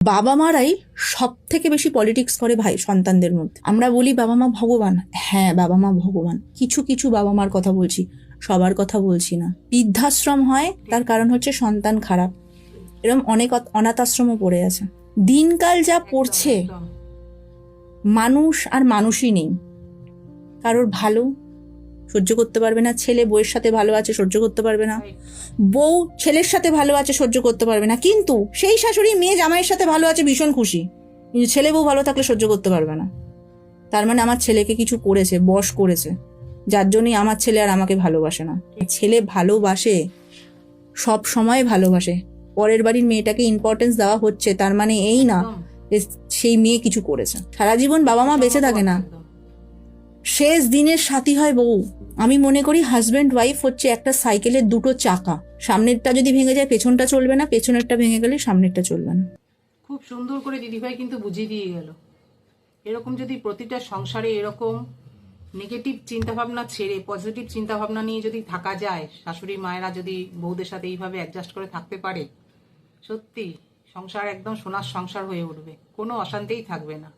বাবা মারাই সব থেকে বেশি পলিটিক্স করে ভাই সন্তানদের মধ্যে। আমরা বলি বাবা মা ভগবান, হ্যাঁ বাবা মা ভগবান, কিছু কিছু বাবা মার কথা বলছি, সবার কথা বলছি না। বৃদ্ধাশ্রম হয় তার কারণ হচ্ছে সন্তান খারাপ, এরকম অনেক অনাথ আশ্রমও পড়ে আছে। দিনকাল যা পড়ছে, মানুষ আর মানুষই নেই। কারোর ভালো সহ্য করতে পারবে না, ছেলে বউয়ের সাথে ভালো আছে সহ্য করতে পারবে না, বউ ছেলের সাথে ভালো আছে সহ্য করতে পারবে না, কিন্তু সেই শাশুড়ি মেয়ে জামাইয়ের সাথে ভালো আছে ভীষণ খুশি, কিন্তু ছেলে বউ ভালো থাকলে সহ্য করতে পারবে না। তার মানে আমার ছেলেকে কিছু করেছে, বশ করেছে, যার জন্যই আমার ছেলে আর আমাকে ভালোবাসে না। ছেলে ভালোবাসে, সব সময় ভালোবাসে। পরের বাড়ির মেয়েটাকে ইম্পর্টেন্স দেওয়া হচ্ছে তার মানে এই না যে সেই মেয়ে কিছু করেছে। সারা জীবন বাবা মা বেঁচে থাকে না, শেষ দিনের সাথী হয় বউ। আমি মনে করি হাজব্যান্ড ওয়াইফ হচ্ছে একটা সাইকেলের দুটো চাকা, সামনেরটা যদি ভেঙে যায় পেছনটা চলবে না, পেছনেরটা ভেঙে গেলে সামনেরটা চলবে না। খুব সুন্দর করে দিদিভাই কিন্তু বুঝিয়ে দিয়ে গেল। এরকম যদি প্রতিটা সংসারে এরকম নেগেটিভ চিন্তাভাবনা ছেড়ে পজিটিভ চিন্তাভাবনা নিয়ে যদি থাকা যায়, শাশুড়ি মায়েরা যদি বউদের সাথে এইভাবে অ্যাডজাস্ট করে থাকতে পারে, সত্যি সংসার একদম সোনার সংসার হয়ে উঠবে, কোনো অশান্তিই থাকবে না।